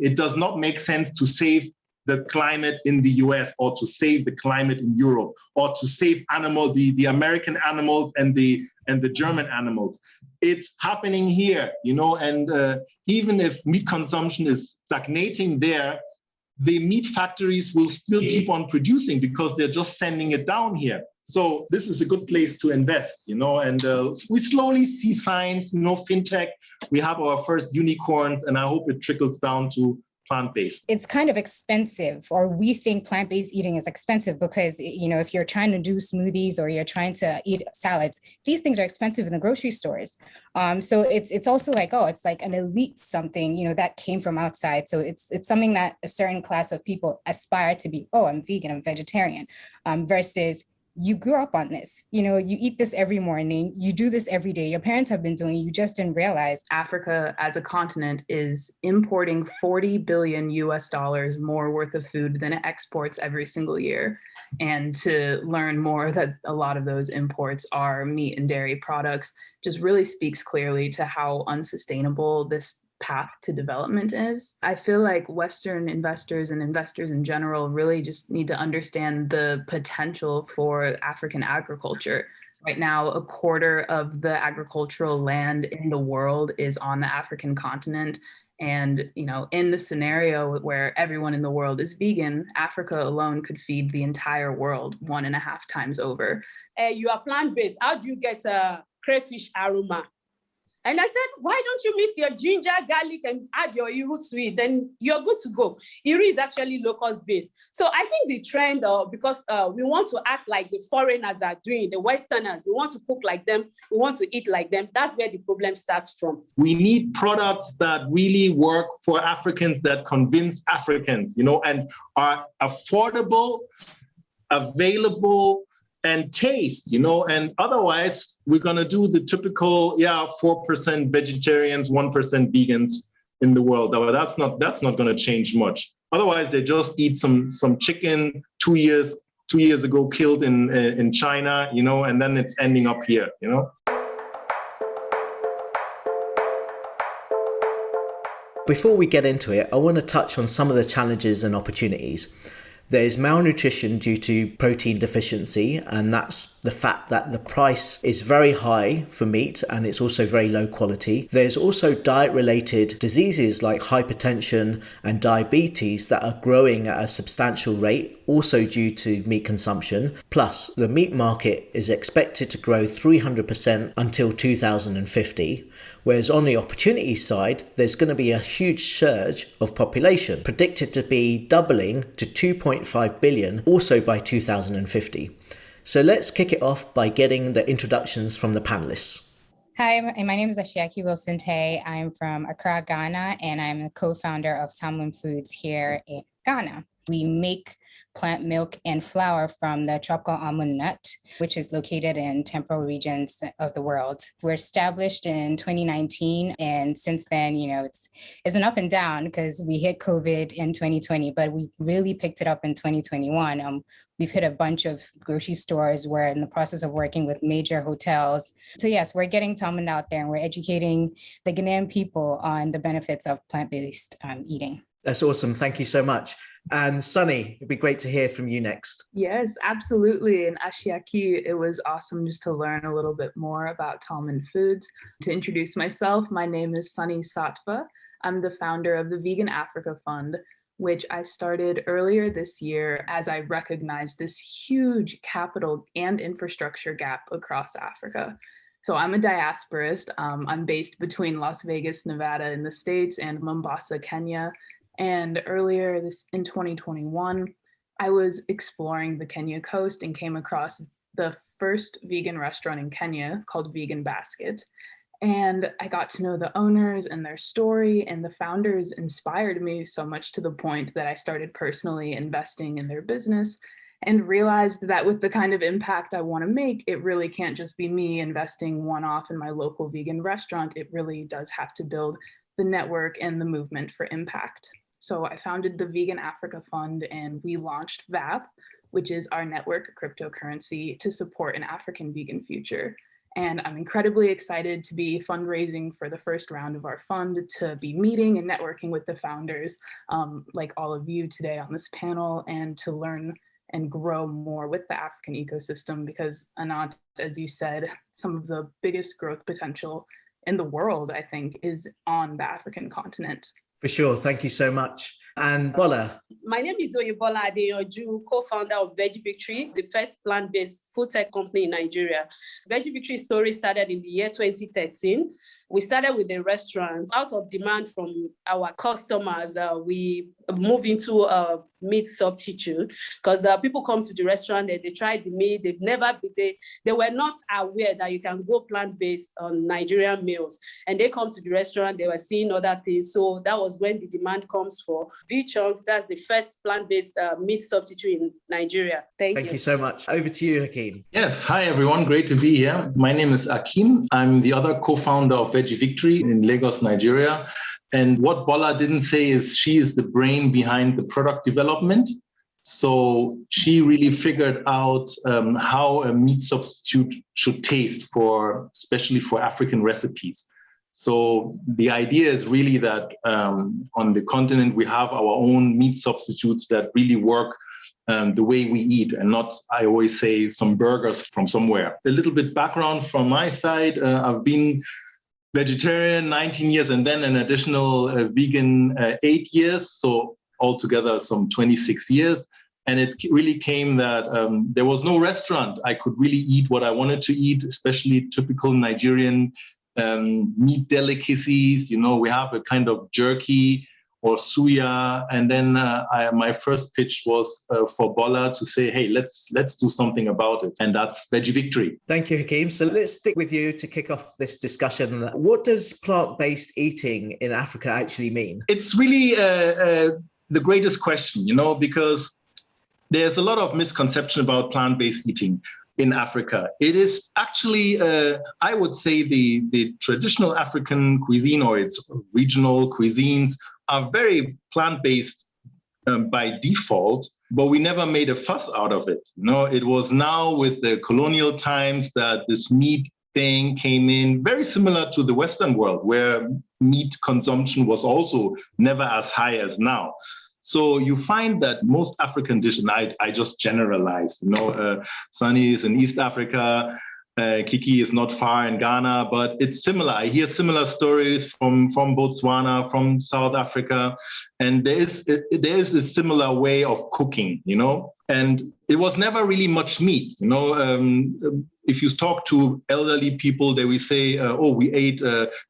it does not make sense to save the climate in the US or to save the climate in Europe or to save the American animals and the German animals. It's happening here, and even if meat consumption is stagnating there, the meat factories will still keep on producing because they're just sending it down here. So this is a good place to invest, and we slowly see signs, fintech. We have our first unicorns, and I hope it trickles down to plant-based. It's kind of expensive, or we think plant-based eating is expensive because, if you're trying to do smoothies or you're trying to eat salads, these things are expensive in the grocery stores. So it's also like, it's like an elite something, that came from outside. So it's something that a certain class of people aspire to be. Oh, I'm vegan, I'm vegetarian, versus you grew up on this, you eat this every morning, you do this every day. Your parents have been doing it, you just didn't realize. Africa as a continent is importing $40 billion more worth of food than it exports every single year. And to learn more that a lot of those imports are meat and dairy products just really speaks clearly to how unsustainable this path to development is. I feel like Western investors and investors in general really just need to understand the potential for African agriculture. Right now, a quarter of the agricultural land in the world is on the African continent. And, in the scenario where everyone in the world is vegan, Africa alone could feed the entire world 1.5 times over. You are plant-based. How do you get crayfish aroma? And I said, why don't you mix your ginger, garlic, and add your iru to it? Then you're good to go. Iru is actually locust-based. So I think the trend, because we want to act like the foreigners are doing, the Westerners, we want to cook like them, we want to eat like them. That's where the problem starts from. We need products that really work for Africans, that convince Africans, and are affordable, available, and taste, and otherwise we're going to do the typical 4% vegetarians, 1% vegans in the world. But that's not going to change much. Otherwise they just eat some chicken 2 years ago killed in China, and then it's ending up here. Before we get into it, I want to touch on some of the challenges and opportunities. There's malnutrition due to protein deficiency, and that's the fact that the price is very high for meat and it's also very low quality. There's also diet-related diseases like hypertension and diabetes that are growing at a substantial rate, also due to meat consumption. Plus, the meat market is expected to grow 300% until 2050. Whereas on the opportunity side, there's going to be a huge surge of population, predicted to be doubling to 2.5 billion also by 2050. So let's kick it off by getting the introductions from the panelists. Hi, my name is wilson-tei. I'm from Accra, Ghana, and I'm the co-founder of Tamlin Foods here in Ghana. We make plant milk and flour from the tropical almond nut, which is located in temperate regions of the world. We're established in 2019, and since then, it's been up and down because we hit COVID in 2020, but we really picked it up in 2021. We've hit a bunch of grocery stores. We're in the process of working with major hotels. So yes, we're getting Talmud out there, and we're educating the Ghanaian people on the benefits of plant-based eating. That's awesome. Thank you so much. And Sunny, it'd be great to hear from you next. Yes, absolutely. And Ashiaki, it was awesome just to learn a little bit more about Talmud Foods. To introduce myself, my name is Sunny Satva. I'm the founder of the Vegan Africa Fund, which I started earlier this year as I recognized this huge capital and infrastructure gap across Africa. So I'm a diasporist. I'm based between Las Vegas, Nevada in the States and Mombasa, Kenya. And earlier in 2021, I was exploring the Kenya coast and came across the first vegan restaurant in Kenya called Vegan Basket. And I got to know the owners and their story, and the founders inspired me so much to the point that I started personally investing in their business and realized that with the kind of impact I want to make, it really can't just be me investing one-off in my local vegan restaurant. It really does have to build the network and the movement for impact. So I founded the Vegan Africa Fund, and we launched VAP, which is our network cryptocurrency to support an African vegan future. And I'm incredibly excited to be fundraising for the first round of our fund, to be meeting and networking with the founders, like all of you today on this panel, and to learn and grow more with the African ecosystem, because Anant, as you said, some of the biggest growth potential in the world, I think, is on the African continent. For sure. Thank you so much. And Bola. My name is Oyebola Adeyanju, co-founder of Veggie Victory, the first plant-based food tech company in Nigeria. Veggie Victory's story started in the year 2013. We started with a restaurant. Out of demand from our customers, we moved into a meat substitute, because people come to the restaurant, they try the meat, they were not aware that you can go plant-based on Nigerian meals. And they come to the restaurant, they were seeing other things. So that was when the demand comes for V-Chunks. That's the first plant-based meat substitute in Nigeria. Thank you so much. Over to you, Akeem. Yes, hi everyone, great to be here. My name is Akeem. I'm the other co-founder of Veggie Victory in Lagos, Nigeria. And what Bola didn't say is she is the brain behind the product development. So she really figured out how a meat substitute should taste, especially for African recipes. So the idea is really that on the continent, we have our own meat substitutes that really work the way we eat, and not, I always say, some burgers from somewhere. A little bit background from my side. I've been vegetarian 19 years and then an additional vegan 8 years. So altogether some 26 years. And it really came that there was no restaurant I could really eat what I wanted to eat, especially typical Nigerian meat delicacies. You know, we have a kind of jerky or suya. And then my first pitch was for Bola to say, hey, let's do something about it. And that's Veggie Victory. Thank you, Akeem. So let's stick with you to kick off this discussion. What does plant-based eating in Africa actually mean? It's really the greatest question, you know, because there's a lot of misconception about plant-based eating in Africa. It is actually, I would say, the traditional African cuisine, or its regional cuisines, are very plant-based by default, but we never made a fuss out of it. You know, it was now with the colonial times that this meat thing came in, very similar to the Western world, where meat consumption was also never as high as now. So you find that most African dishes, and I just generalize, you know, Sunny is in East Africa, Kiki is not far in Ghana, but it's similar. I hear similar stories from Botswana, from South Africa, and there is a similar way of cooking, you know, and it was never really much meat, you know. If you talk to elderly people, they will say, oh, we ate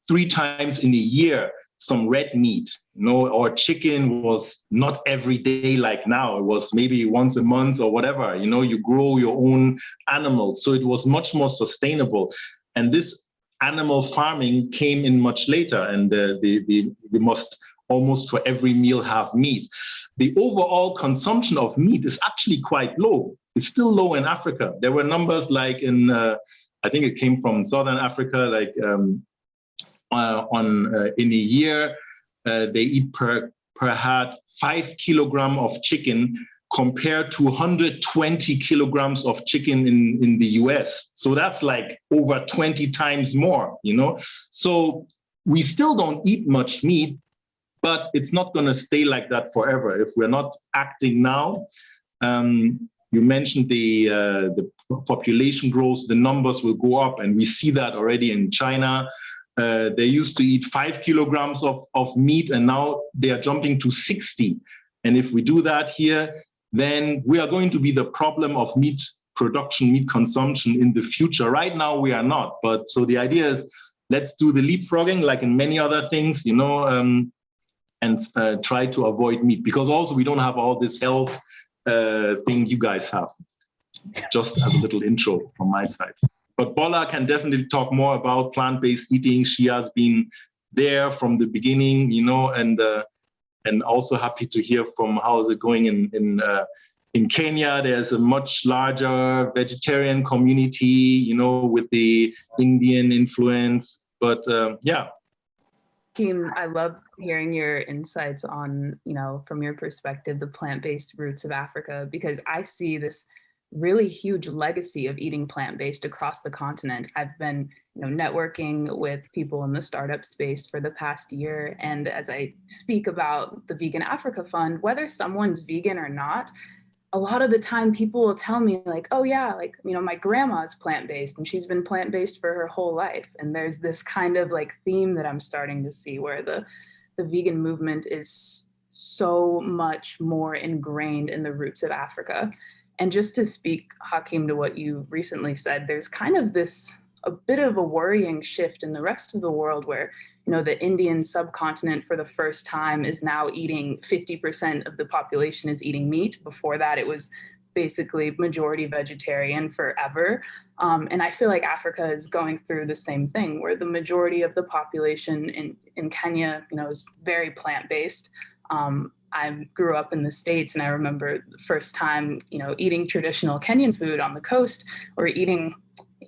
3 times in a year some red meat, you know, or chicken was not every day like now. It was maybe once a month or whatever. You know, you grow your own animals. So it was much more sustainable. And this animal farming came in much later, and we must almost for every meal have meat. The overall consumption of meat is actually quite low. It's still low in Africa. There were numbers like in, I think it came from Southern Africa, like in a year, they eat per head 5 kilograms of chicken compared to 120 kilograms of chicken in the US. So that's like over 20 times more, you know? So we still don't eat much meat, but it's not going to stay like that forever if we're not acting now. You mentioned the population growth, the numbers will go up, and we see that already in China. They used to eat 5 kilograms of meat, and now they are jumping to 60. And if we do that here, then we are going to be the problem of meat production, meat consumption in the future. Right now, we are not. But so the idea is, let's do the leapfrogging like in many other things, you know, and try to avoid meat, because also we don't have all this health thing you guys have. Just as a little intro from my side. But Bola can definitely talk more about plant-based eating. She has been there from the beginning, you know, and also happy to hear from how is it going in Kenya. There's a much larger vegetarian community, you know, with the Indian influence. But yeah. Akeem, I love hearing your insights on, you know, from your perspective, the plant-based roots of Africa, because I see this really huge legacy of eating plant-based across the continent. I've been, networking with people in the startup space for the past year. And as I speak about the Vegan Africa Fund, whether someone's vegan or not, a lot of the time people will tell me like, oh yeah, like, my grandma's plant-based and she's been plant-based for her whole life. And there's this kind of like theme that I'm starting to see where the vegan movement is so much more ingrained in the roots of Africa. And just to speak, Akeem, to what you recently said, there's kind of a bit of a worrying shift in the rest of the world where, the Indian subcontinent for the first time is now eating 50% of the population is eating meat. Before that, it was basically majority vegetarian forever. And I feel like Africa is going through the same thing where the majority of the population in Kenya, is very plant-based. I grew up in the States and I remember the first time, eating traditional Kenyan food on the coast or eating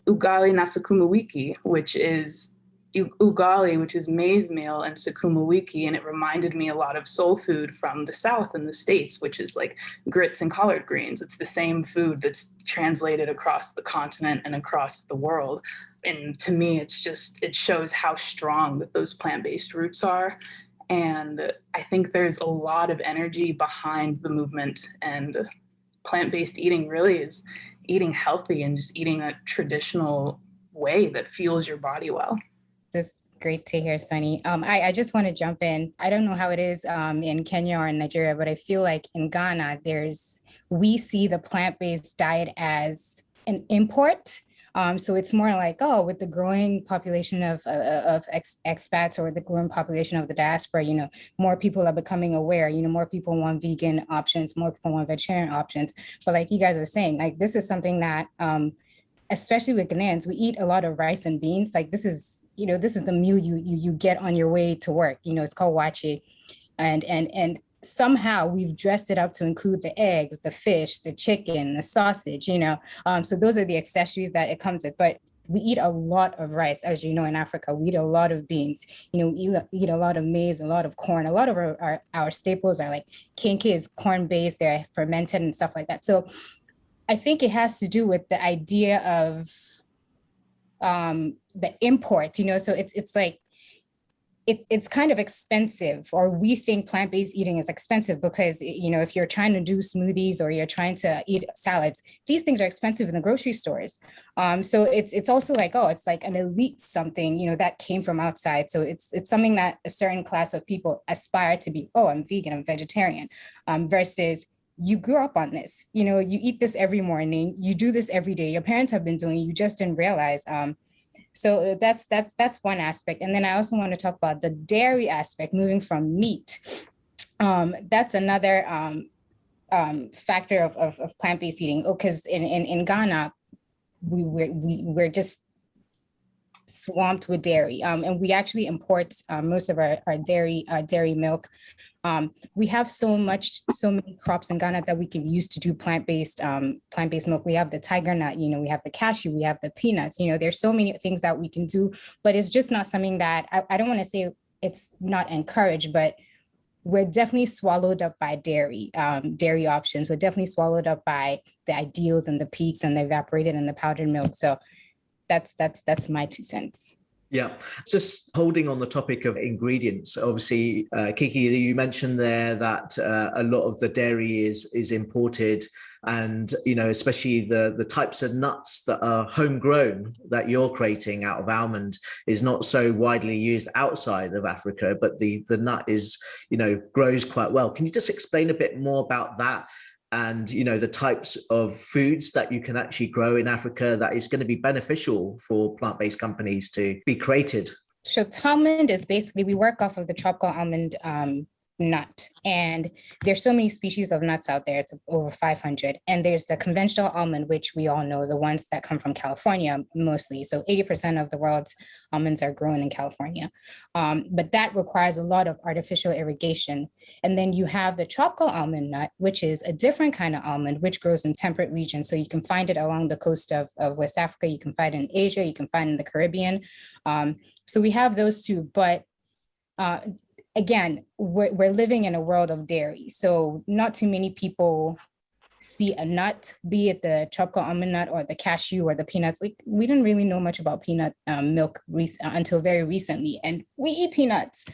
ugali na sukuma wiki, which is maize meal, and sukuma wiki. And it reminded me a lot of soul food from the South in the States, which is like grits and collard greens. It's the same food that's translated across the continent and across the world. And to me, it shows how strong that those plant-based roots are. And I think there's a lot of energy behind the movement, and plant-based eating really is eating healthy and just eating a traditional way that fuels your body well. That's great to hear, Sunny. I just want to jump in. I don't know how it is in Kenya or in Nigeria, but I feel like in Ghana, we see the plant-based diet as an import. So it's more like, with the growing population of expats or the growing population of the diaspora, more people are becoming aware, more people want vegan options, more people want vegetarian options. But like you guys are saying, like, this is something that, especially with Ghanaians, we eat a lot of rice and beans. Like this is the meal you get on your way to work. It's called wache. And somehow we've dressed it up to include the eggs, the fish, the chicken, the sausage, so those are the accessories that it comes with. But we eat a lot of rice, as you know, in Africa. We eat a lot of beans, we eat a lot of maize, a lot of corn. A lot of our staples are like kenke is corn-based, they're fermented and stuff like that. So I think it has to do with the idea of the import, so it's like, it's kind of expensive, or we think plant-based eating is expensive because, if you're trying to do smoothies or you're trying to eat salads, these things are expensive in the grocery stores. So it's also like, it's like an elite something, that came from outside. So it's something that a certain class of people aspire to be. I'm vegan, I'm vegetarian, versus you grew up on this, you eat this every morning, you do this every day. Your parents have been doing it, you just didn't realize. So that's one aspect. And then I also want to talk about the dairy aspect, moving from meat. That's another factor of plant-based eating. Because in Ghana, we're just swamped with dairy, and we actually import most of our dairy milk. We have so many crops in Ghana that we can use to do plant-based milk. We have the tiger nut, we have the cashew, we have the peanuts, there's so many things that we can do, but it's just not something that I don't want to say it's not encouraged, but we're definitely swallowed up by dairy options. We're definitely swallowed up by the ideals and the peaks and the evaporated and the powdered milk. So that's my 2 cents. Yeah, just holding on the topic of ingredients, obviously, Kiki, you mentioned there that a lot of the dairy is imported, and especially the types of nuts that are homegrown that you're creating out of almond is not so widely used outside of Africa, but the nut is grows quite well. Can you just explain a bit more about that? And, the types of foods that you can actually grow in Africa that is going to be beneficial for plant-based companies to be created? So almond is basically, we work off of the tropical almond nut, and there's so many species of nuts out there. It's over 500. And there's the conventional almond, which we all know, the ones that come from California mostly. So 80% of the world's almonds are grown in California. But that requires a lot of artificial irrigation. And then you have the tropical almond nut, which is a different kind of almond, which grows in temperate regions. So you can find it along the coast of West Africa. You can find it in Asia. You can find it in the Caribbean. So we have those two, but again, we're living in a world of dairy. So not too many people see a nut, be it the tropical almond nut or the cashew or the peanuts. Like, we didn't really know much about peanut milk until very recently, and we eat peanuts.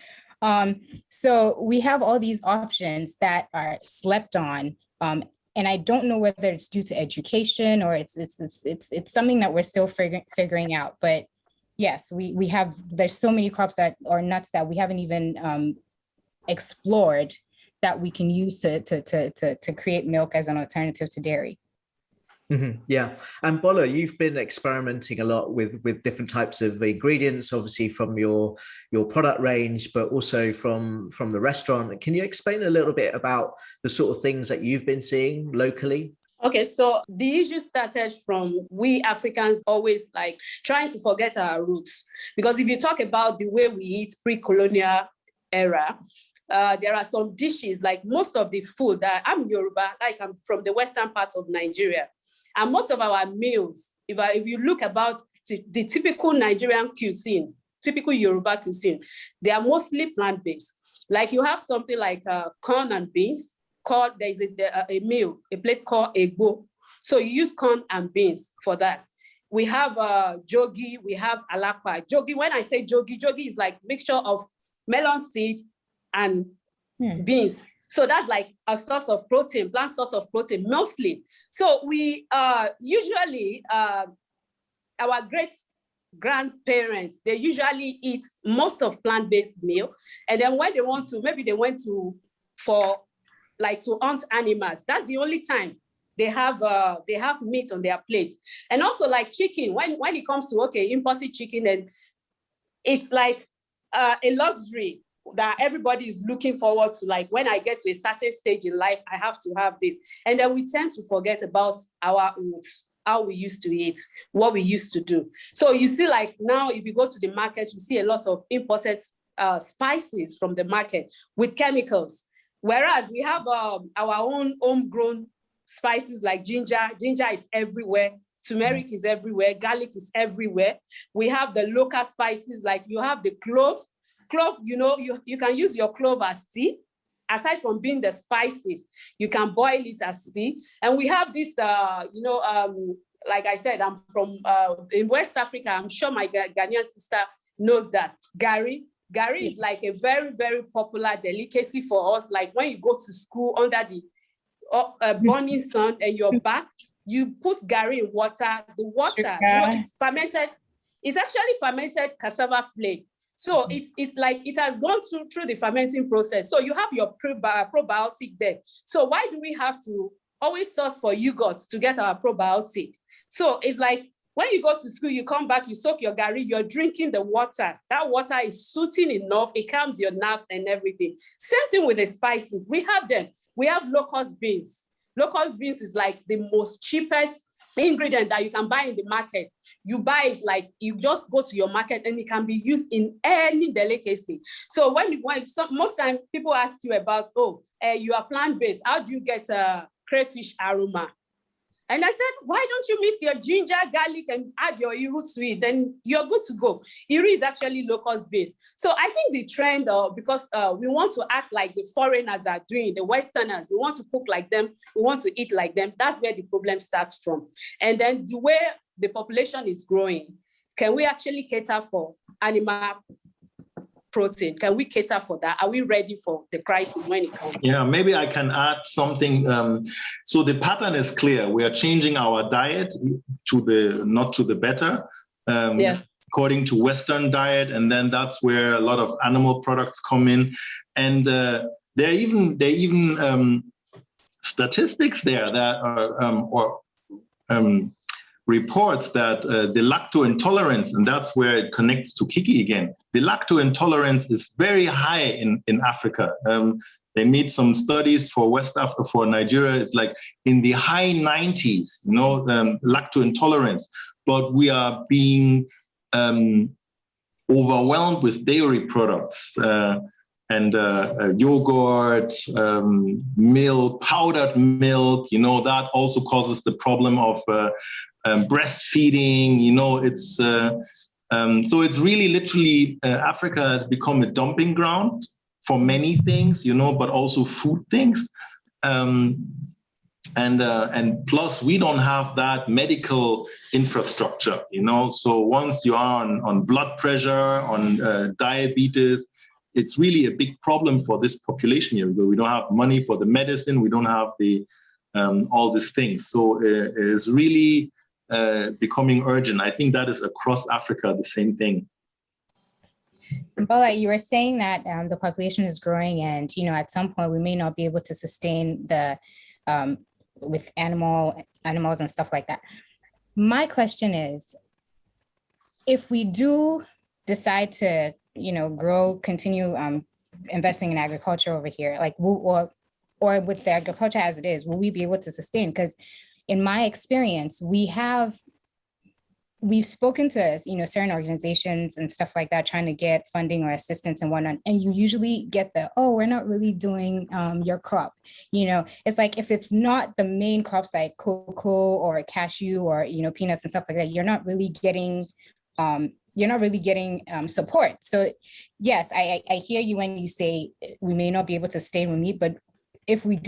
So we have all these options that are slept on. And I don't know whether it's due to education or it's something that we're still figuring out. But yes, there's so many crops or nuts that we haven't even explored that we can use to create milk as an alternative to dairy. Mm-hmm. Yeah. And Bola, you've been experimenting a lot with different types of ingredients, obviously from your product range, but also from the restaurant. Can you explain a little bit about the sort of things that you've been seeing locally? Okay, so the issue started from we Africans always like trying to forget our roots. Because if you talk about the way we eat pre-colonial era, there are some dishes, like most of the food that I'm Yoruba, like I'm from the western part of Nigeria. And most of our meals, if you look about the typical Nigerian cuisine, typical Yoruba cuisine, they are mostly plant-based. Like you have something like corn and beans, there's a meal, a plate called egbo. So you use corn and beans for that. We have jogi, we have alapa. Jogi, when I say jogi is like mixture of melon seed and beans. So that's like a source of protein, plant source of protein, mostly. So we usually, our great-grandparents, they usually eat most of plant-based meal. And then when they want to, maybe they went to hunt animals. That's the only time they have meat on their plate. And also like chicken, when it comes to, imported chicken, and it's like a luxury that everybody is looking forward to. Like when I get to a certain stage in life, I have to have this. And then we tend to forget about our roots, how we used to eat, what we used to do. So you see, like now, if you go to the market, you see a lot of imported spices from the market with chemicals. Whereas we have our own homegrown spices like ginger. Ginger is everywhere. Turmeric is everywhere. Garlic is everywhere. We have the local spices, like you have the clove. Clove, you can use your clove as tea. Aside from being the spices, you can boil it as tea. And we have this, like I said, I'm from in West Africa. I'm sure my Ghanaian sister knows that. Gari is like a very, very popular delicacy for us. Like when you go to school under the burning sun and you're back, you put gari in water. The water, it's fermented. It's actually fermented cassava flake. So it's like it has gone through the fermenting process. So you have your probiotic there. So why do we have to always source for yogurt to get our probiotic? So it's like when you go to school, you come back, you soak your gari, you're drinking the water. That water is soothing enough. It calms your nerves and everything. Same thing with the spices. We have them. We have locust beans. Locust beans is like the most cheapest ingredient that you can buy in the market. You buy it, like you just go to your market and it can be used in any delicacy. So most time people ask you about, you are plant-based, how do you get crayfish aroma? And I said, why don't you mix your ginger, garlic, and add your iru to it? Then you're good to go. Iru is actually locust-based. So I think the trend, because we want to act like the foreigners are doing, the Westerners, we want to cook like them, we want to eat like them. That's where the problem starts from. And then the way the population is growing, can we actually cater for animal protein? Can we cater for that? Are we ready for the crisis when it comes? Yeah, maybe I can add something. So the pattern is clear. We are changing our diet not to the better, according to Western diet, and then that's where a lot of animal products come in. And there are even statistics there that are reports that the lacto intolerance, and that's where it connects to Kiki again, the lacto intolerance is very high in Africa. They made some studies for West Africa, for Nigeria, it's like in the high 90s, lacto intolerance, but we are being overwhelmed with dairy products and yogurt, milk, powdered milk, that also causes the problem of breastfeeding, it's so it's really literally Africa has become a dumping ground for many things, but also food things. And plus we don't have that medical infrastructure, So once you are on blood pressure, on diabetes, it's really a big problem for this population here. We don't have money for the medicine. We don't have the all these things. So it is really becoming urgent. I think that is across Africa the same thing. Bola, you were saying that the population is growing, and at some point we may not be able to sustain the with animals and stuff like that. My question is, if we do decide to continue investing in agriculture over here, like or with the agriculture as it is, will we be able to sustain? Because in my experience, we've spoken to certain organizations and stuff like that, trying to get funding or assistance and whatnot, and you usually get we're not really doing your crop. It's like, if it's not the main crops like cocoa or cashew or peanuts and stuff like that, you're not really getting support. So yes, I hear you when you say we may not be able to stay with meat, but if we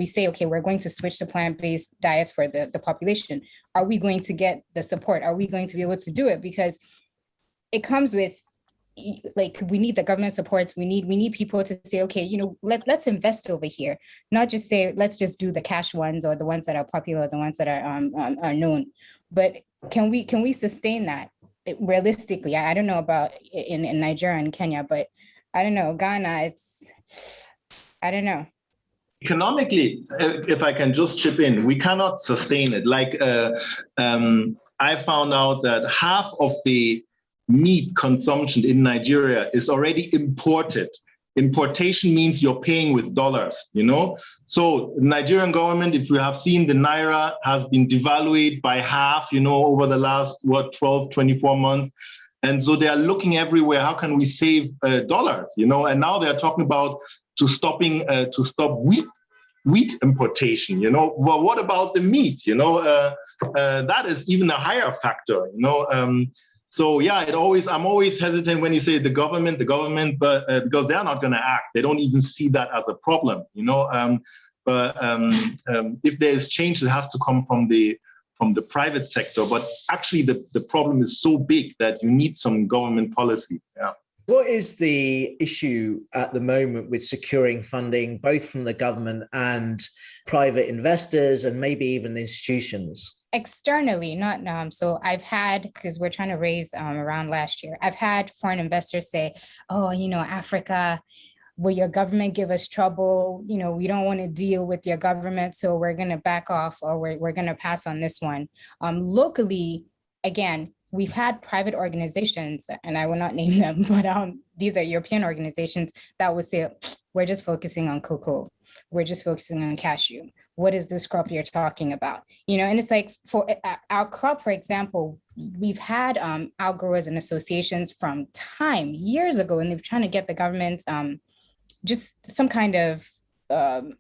say, okay, we're going to switch to plant-based diets for the population, are we going to get the support? Are we going to be able to do it? Because it comes with, like, we need the government supports. We need people to say, okay, let's invest over here, not just say, let's just do the cash ones or the ones that are popular, the ones that are known. But can we sustain that realistically? I don't know about in Nigeria and Kenya, but I don't know, Ghana, I don't know. Economically, if I can just chip in, we cannot sustain it. Like I found out that half of the meat consumption in Nigeria is already imported. Importation means you're paying with dollars, So the Nigerian government, if you have seen, the Naira has been devalued by half, over the last, 12, 24 months. And so they are looking everywhere. How can we save dollars? And now they're talking about to stop wheat importation. Well, what about the meat? That is even a higher factor. So yeah, I'm always hesitant when you say the government, but because they're not going to act, they don't even see that as a problem. But if there's change, it has to come from the private sector. But actually, the problem is so big that you need some government policy. Yeah. What is the issue at the moment with securing funding, both from the government and private investors and maybe even institutions? Externally, not so I've had, because we're trying to raise around last year, I've had foreign investors say, oh, Africa, will your government give us trouble? We don't want to deal with your government, so we're going to back off, or we're going to pass on this one. Locally, again, we've had private organizations, and I will not name them, but these are European organizations that would say, we're just focusing on cocoa. We're just focusing on cashew. What is this crop you're talking about? And it's like, for our crop, for example, we've had outgrowers and associations from years ago, and they're trying to get the government just some kind of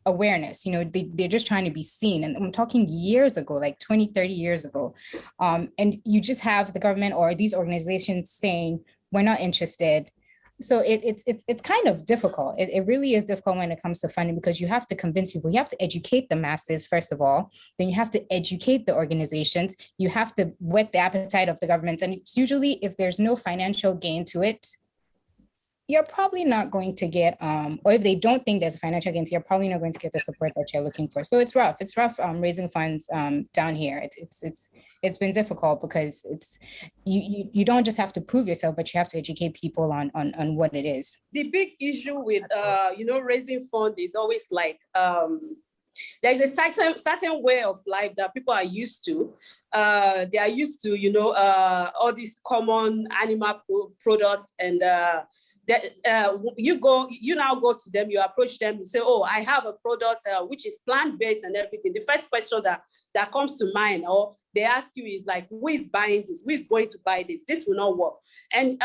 awareness. They're just trying to be seen. And I'm talking years ago, like 20, 30 years ago. And you just have the government or these organizations saying, we're not interested. So it's kind of difficult. It really is difficult when it comes to funding, because you have to convince people, you have to educate the masses, first of all, then you have to educate the organizations, you have to whet the appetite of the government. And it's usually, if there's no financial gain to it, you're probably not going to get, or if they don't think there's a financial gain, you're probably not going to get the support that you're looking for. So it's rough. It's rough raising funds down here. It's been difficult, because you don't just have to prove yourself, but you have to educate people on what it is. The big issue with raising funds is always like there's a certain way of life that people are used to. They are used to all these common animal products, and you now go to them, you approach them, you say, oh, I have a product which is plant-based and everything. The first question that comes to mind, or they ask you, is like, who is buying this? Who is going to buy this? This will not work. And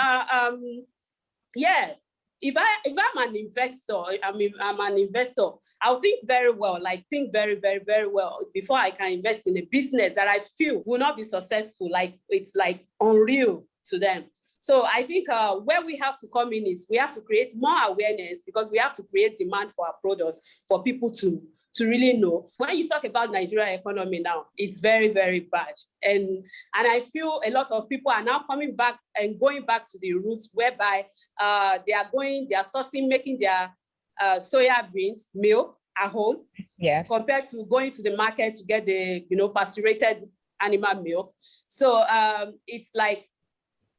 if I'm an investor, I'm an investor, I'll think very well, think very, very, very well before I can invest in a business that I feel will not be successful. Like, it's like unreal to them. So I think where we have to come in is we have to create more awareness, because we have to create demand for our products for people to really know. When you talk about Nigerian economy now, it's very, very bad. And I feel a lot of people are now coming back and going back to the roots, whereby they are sourcing, making their soya beans, milk at home, Yes, compared to going to the market to get the pasteurized animal milk. So it's like,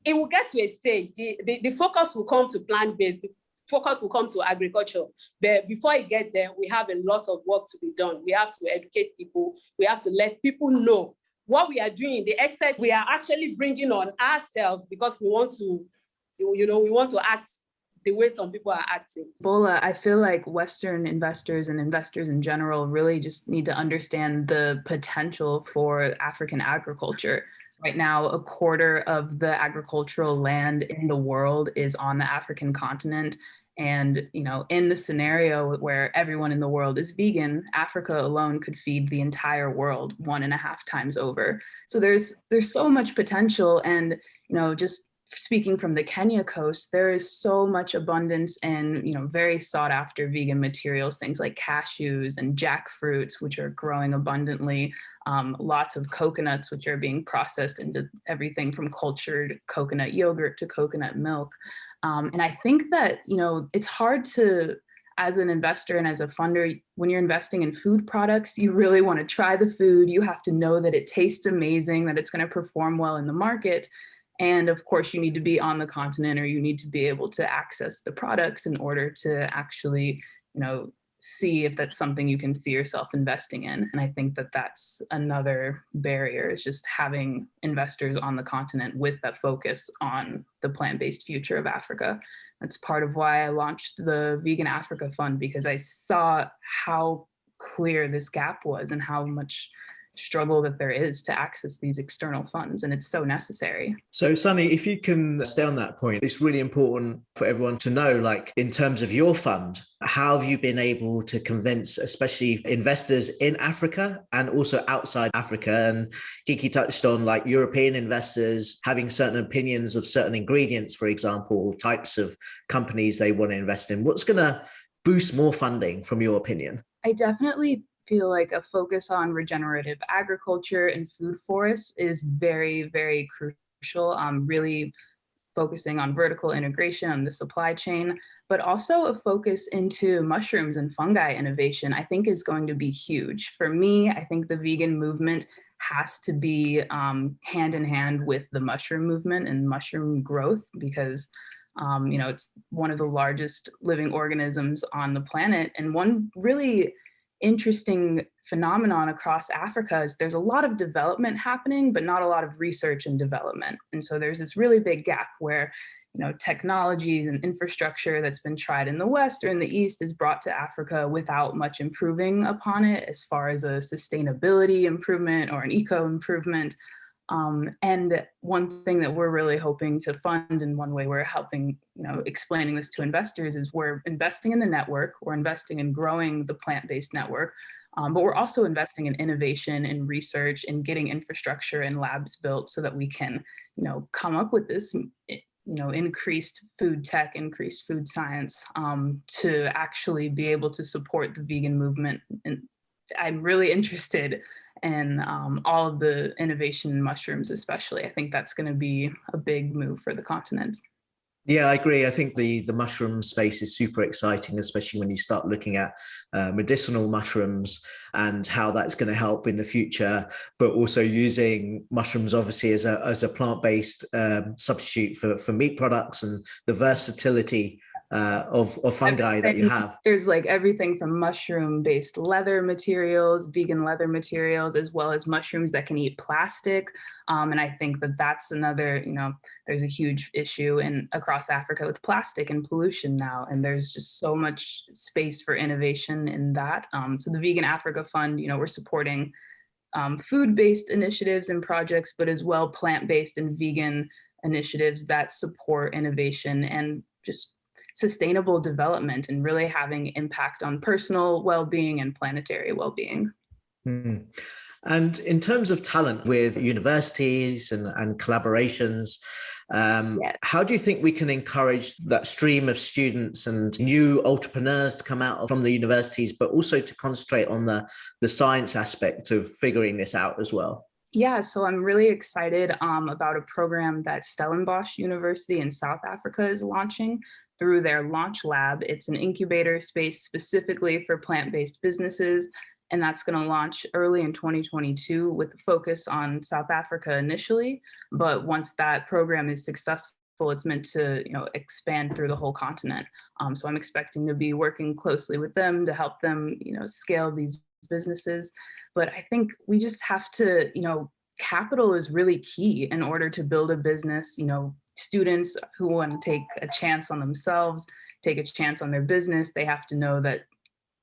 it will get to a stage, the focus will come to plant-based, the focus will come to agriculture. But before it gets there, we have a lot of work to be done. We have to educate people. We have to let people know what we are doing, the excess we are actually bringing on ourselves, because we want to, we want to act the way some people are acting. Bola, I feel like Western investors and investors in general really just need to understand the potential for African agriculture. Right now, a quarter of the agricultural land in the world is on the African continent. And, in the scenario where everyone in the world is vegan, Africa alone could feed the entire world 1.5 times over. So there's so much potential. And, just speaking from the Kenya coast, there is so much abundance in, very sought after vegan materials, things like cashews and jackfruits, which are growing abundantly. Lots of coconuts, which are being processed into everything from cultured coconut yogurt to coconut milk. And I think that, it's hard to, as an investor and as a funder, when you're investing in food products, you really want to try the food. You have to know that it tastes amazing, that it's going to perform well in the market. And of course, you need to be on the continent, or you need to be able to access the products in order to actually, see if that's something you can see yourself investing in. And I think that that's another barrier, is just having investors on the continent with that focus on the plant-based future of Africa. That's part of why I launched the Vegan Africa Fund, because I saw how clear this gap was and how much struggle that there is to access these external funds, and it's so necessary. So Sunny, if you can stay on that point, it's really important for everyone to know, like, in terms of your fund, how have you been able to convince especially investors in Africa and also outside Africa? And Kiki touched on, like, European investors having certain opinions of certain ingredients, for example, types of companies they want to invest in. What's going to boost more funding from your opinion? I definitely feel like a focus on regenerative agriculture and food forests is very, very crucial. Really focusing on vertical integration on the supply chain, but also a focus into mushrooms and fungi innovation, I think is going to be huge. For me, I think the vegan movement has to be hand in hand with the mushroom movement and mushroom growth, because it's one of the largest living organisms on the planet. And one really interesting phenomenon across Africa is there's a lot of development happening, but not a lot of research and development. And so there's this really big gap where, technologies and infrastructure that's been tried in the West or in the East is brought to Africa without much improving upon it as far as a sustainability improvement or an eco improvement. And one thing that we're really hoping to fund, and one way we're helping, explaining this to investors, is we're investing in the network, we're investing in growing the plant-based network, but we're also investing in innovation and research and getting infrastructure and labs built so that we can, come up with this, increased food tech, increased food science, to actually be able to support the vegan movement. And I'm really interested in all of the innovation in mushrooms, especially. I think that's going to be a big move for the continent. Yeah, I agree. I think the mushroom space is super exciting, especially when you start looking at medicinal mushrooms and how that's going to help in the future, but also using mushrooms obviously as a plant-based substitute for meat products, and the versatility of fungi that you have. There's like everything from mushroom-based leather materials, vegan leather materials, as well as mushrooms that can eat plastic. And I think that that's another, there's a huge issue across Africa with plastic and pollution now, and there's just so much space for innovation in that. So the Vegan Africa Fund, we're supporting food-based initiatives and projects, but as well plant-based and vegan initiatives that support innovation and just sustainable development and really having impact on personal well-being and planetary well-being. Mm. And in terms of talent with universities and collaborations, Yes. How do you think we can encourage that stream of students and new entrepreneurs to come out from the universities, but also to concentrate on the science aspect of figuring this out as well? Yeah, so I'm really excited about a program that Stellenbosch University in South Africa is launching through their Launch Lab. It's an incubator space specifically for plant-based businesses, and that's going to launch early in 2022 with a focus on South Africa initially. But once that program is successful, it's meant to, expand through the whole continent. So I'm expecting to be working closely with them to help them, scale these businesses. But I think we just have to, capital is really key in order to build a business. Students who want to take a chance on themselves, take a chance on their business, they have to know that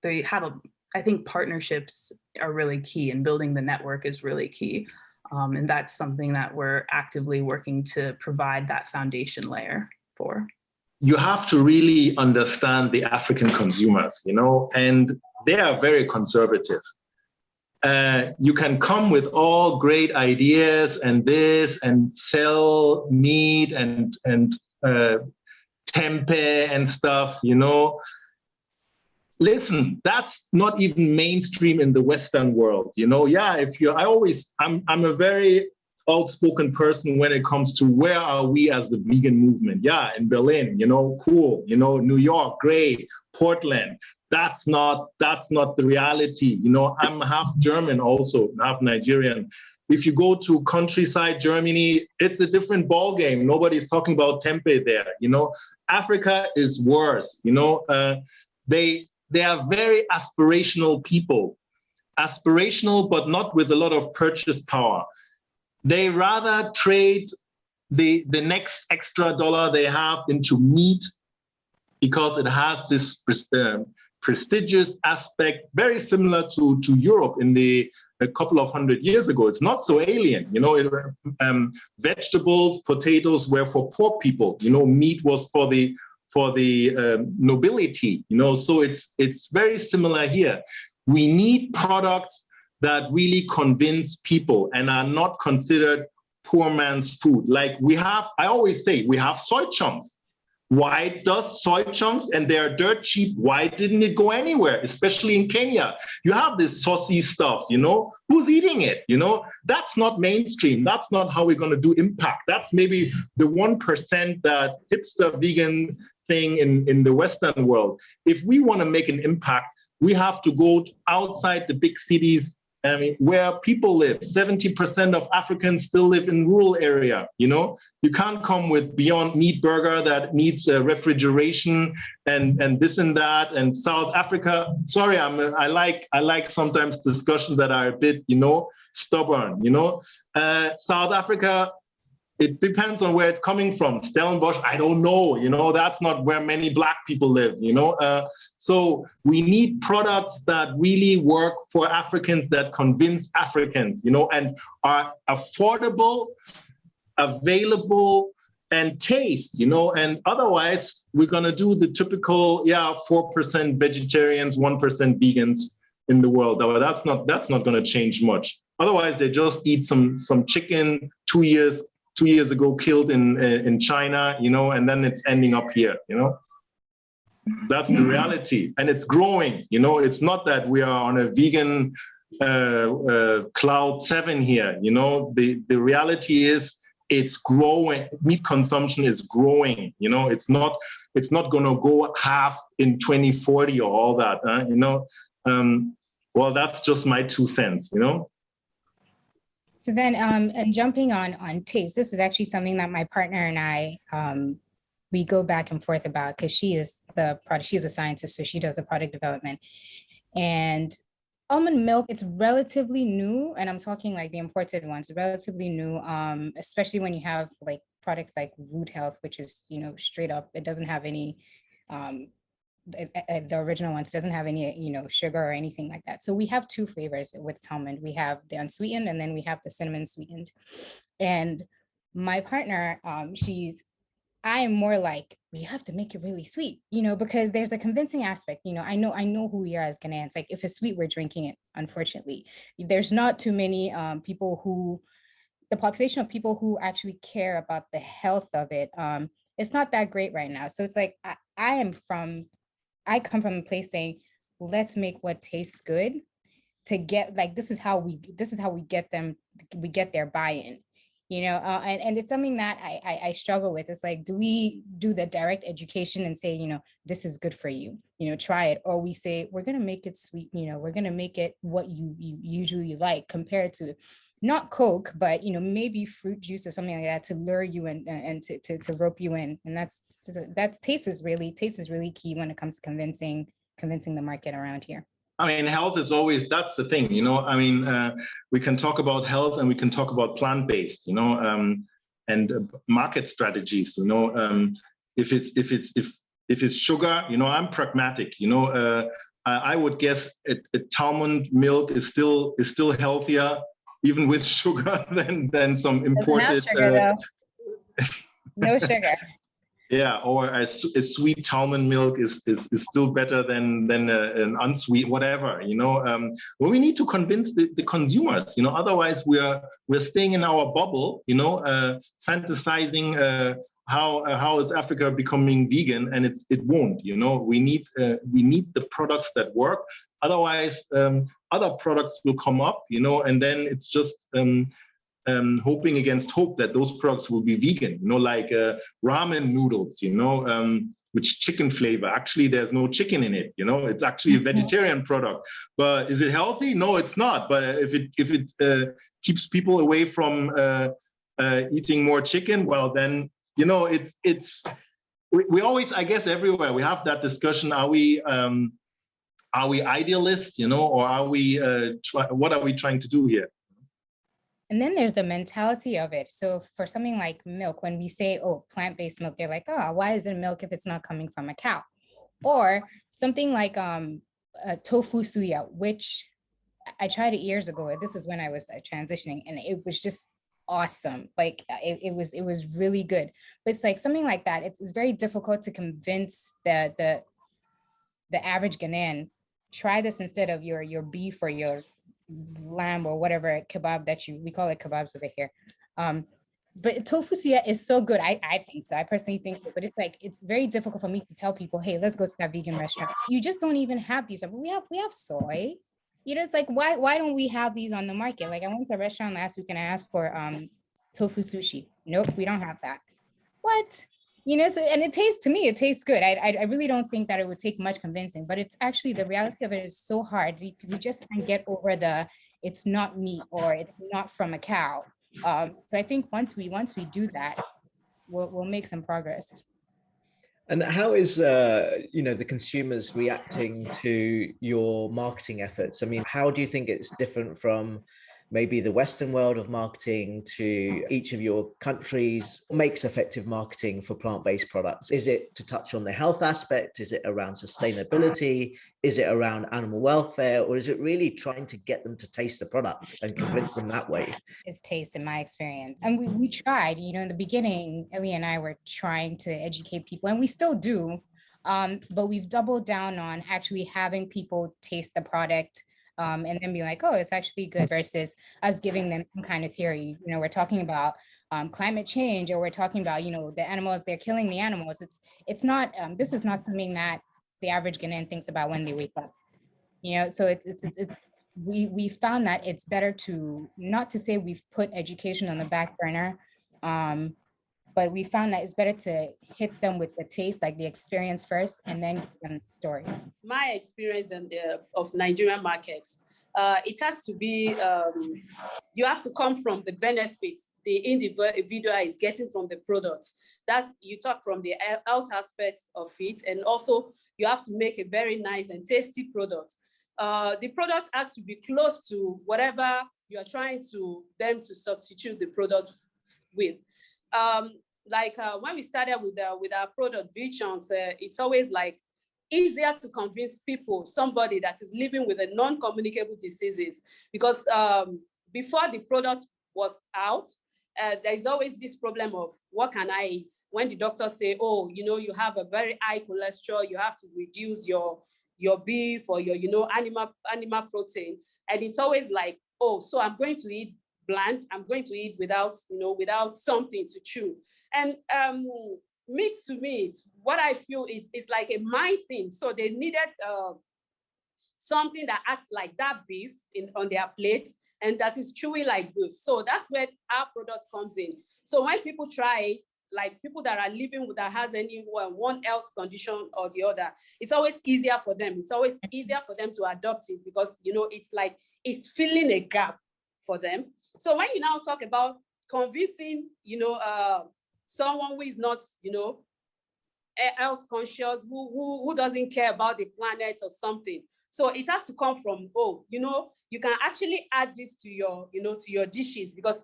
they have I think partnerships are really key, and building the network is really key. And that's something that we're actively working to provide that foundation layer for. You have to really understand the African consumers, and they are very conservative. You can come with all great ideas and this and sell meat and tempeh and stuff, Listen, that's not even mainstream in the Western world, Yeah, I'm a very outspoken person when it comes to where are we as the vegan movement. Yeah, in Berlin, cool, New York, great, Portland. That's not the reality. I'm half German also, half Nigerian. If you go to countryside Germany, it's a different ballgame. Nobody's talking about tempeh there. Africa is worse. They are very aspirational people. Aspirational, but not with a lot of purchase power. They rather trade the next extra dollar they have into meat because it has this prestigious aspect, very similar to Europe a couple of 100 years ago. It's not so alien. Vegetables, potatoes were for poor people. Meat was for the nobility. So it's very similar here. We need products that really convince people and are not considered poor man's food. Like I always say, we have soy chunks. Why does soy chunks, and they're dirt cheap, why didn't it go anywhere, especially in Kenya? You have this saucy stuff, who's eating it? That's not mainstream. That's not how we're going to do impact. That's maybe the 1% that hipster vegan thing in the Western world. If we want to make an impact, we have to go outside the big cities, where people live. 70% of Africans still live in rural area. You can't come with Beyond Meat burger that needs refrigeration and this and that. And South Africa, sorry, I like sometimes discussions that are a bit, stubborn. South Africa, it depends on where it's coming from. Stellenbosch, I don't know. That's not where many Black people live. So we need products that really work for Africans, that convince Africans, and are affordable, available, and taste. And otherwise we're gonna do the typical 4% vegetarians, 1% vegans in the world. But that's not gonna change much. Otherwise they just eat some chicken 2 years ago killed in China, and then it's ending up here, That's the reality. And it's growing, It's not that we are on a vegan cloud 7 here, The reality is it's growing. Meat consumption is growing, It's not going to go half in 2040 or all that, Well, that's just my 2 cents, So then, and jumping on taste, this is actually something that my partner and I, we go back and forth about, because she's a scientist, so she does the product development. And almond milk, it's relatively new, and I'm talking like the imported ones, relatively new, especially when you have like products like Root Health, which is, straight up, it doesn't have any, the original ones doesn't have any, sugar or anything like that. So we have 2 flavors with almond. We have the unsweetened, and then we have the cinnamon sweetened. And my partner, I am more like, we have to make it really sweet, because there's a convincing aspect. I know who we are as Ghanaians. Like, if it's sweet, we're drinking it. Unfortunately, there's not too many people who the population of people who actually care about the health of it, it's not that great right now. So it's like, I come from a place saying, let's make what tastes good to get, like, this is how we get their buy-in, and it's something that I struggle with. It's like, do we do the direct education and say, this is good for you, try it, or we say, we're going to make it sweet, we're going to make it what you usually like, compared to not Coke, but maybe fruit juice or something like that to lure you in and to rope you in. And that's taste is really key when it comes to convincing the market around here. I mean, health is always, that's the thing, I mean, we can talk about health and we can talk about plant-based, and market strategies, if it's sugar, I'm pragmatic, I would guess almond milk is still healthier, even with sugar, than some imported. Sugar, no sugar. Yeah, or a sweet almond milk is still better than an unsweet whatever. Well, we need to convince the consumers. Otherwise we're staying in our bubble. Fantasizing how is Africa becoming vegan, and it won't. We need the products that work. Otherwise, other products will come up. And then it's just. Hoping against hope that those products will be vegan, like ramen noodles, with chicken flavor. Actually, there's no chicken in it, it's actually a vegetarian product. But is it healthy? No, it's not. But if it keeps people away from eating more chicken, well, then, we always, I guess, everywhere we have that discussion. Are we idealists, or are we, what are we trying to do here? And then there's the mentality of it. So for something like milk, when we say, oh, plant-based milk, they're like, oh, why is it milk if it's not coming from a cow? Or something like tofu suya, which I tried it years ago. This is when I was transitioning, and it was just awesome. Like it was really good. But it's like something like that. It's very difficult to convince the average Ghanaian, try this instead of your beef or your lamb or whatever kebab we call it kebabs over here. But tofu suya is so good. I think so. I personally think so. But it's like, it's very difficult for me to tell people, hey, let's go to that vegan restaurant. You just don't even have these. We have soy. It's like, why don't we have these on the market? Like, I went to a restaurant last week and I asked for tofu sushi. Nope, we don't have that. What? And it tastes good. I really don't think that it would take much convincing, but it's actually, the reality of it is so hard. We just can't get over it's not meat or it's not from a cow. So I think once we do that, we'll make some progress. And how is the consumers reacting to your marketing efforts? I mean, how do you think it's different from maybe the Western world of marketing to each of your countries makes effective marketing for plant-based products? Is it to touch on the health aspect? Is it around sustainability? Is it around animal welfare? Or is it really trying to get them to taste the product and convince them that way? It's taste, in my experience. And we tried, in the beginning, Ellie and I were trying to educate people, and we still do. But we've doubled down on actually having people taste the product, and then be like, oh, it's actually good, versus us giving them some kind of theory. We're talking about climate change, or we're talking about, the animals, they're killing the animals. It's not, this is not something that the average Ghanaian thinks about when they wake up. So we found that it's better to, not to say we've put education on the back burner, but we found that it's better to hit them with the taste, like the experience first, and then give them the story. My experience of Nigerian markets, it has to be, you have to come from the benefits the individual is getting from the product. You talk from the health aspects of it, and also you have to make a very nice and tasty product. The product has to be close to whatever you are trying them to substitute the product with. When we started with our product Vichunks, it's always like easier to convince somebody that is living with a non-communicable diseases, because before the product was out, there's always this problem of what can I eat? When the doctors say, oh, you have a very high cholesterol, you have to reduce your beef or your animal protein, and it's always like, oh, so I'm going to eat bland. I'm going to eat without, without something to chew. And meat to me, what I feel is like a mind thing. So they needed something that acts like that beef on their plate and that is chewy like beef. So that's where our product comes in. So when people try, like people that are living with that has any one health condition or the other, it's always easier for them. It's always easier for them to adopt it because, it's like, it's filling a gap for them. So when you now talk about convincing, someone who is not, health conscious, who doesn't care about the planet or something. So it has to come from, you can actually add this to your, to your dishes because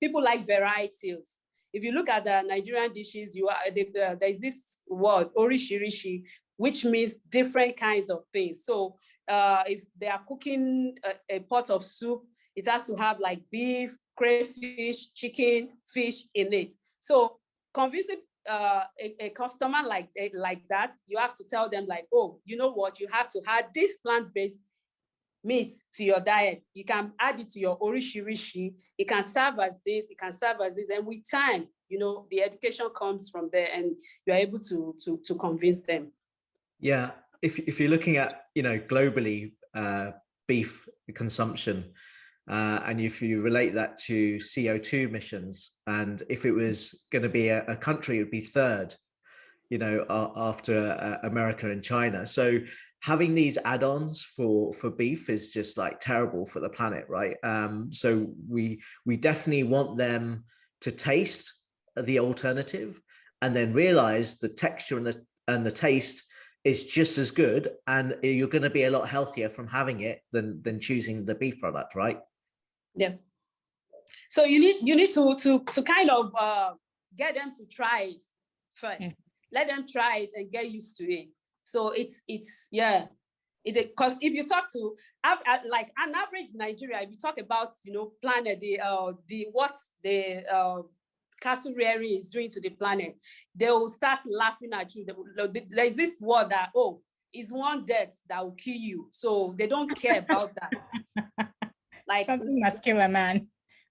people like varieties. If you look at the Nigerian dishes, there's this word, orishirishi, which means different kinds of things. So if they are cooking a pot of soup, it has to have like beef, crayfish, chicken, fish in it. So convincing a customer like that, you have to tell them like, oh, you know what, you have to add this plant-based meat to your diet. You can add it to your orishirishi. It can serve as this, it can serve as this. And with time, the education comes from there and you're able to convince them. Yeah. If you're looking at, globally, beef consumption, and if you relate that to CO2 emissions, and if it was going to be a country, it would be third, after America and China. So having these add-ons for beef is just like terrible for the planet, right? So we definitely want them to taste the alternative and then realize the texture and the taste is just as good, and you're going to be a lot healthier from having it than choosing the beef product, right? Yeah. So you need to kind of get them to try it first. Yeah. Let them try it and get used to it. So because if you talk to like an average Nigeria, if you talk about planet, what the cattle rearing is doing to the planet, they will start laughing at you. There's this word that is one death that will kill you. So they don't care about that. Like something muscular, man.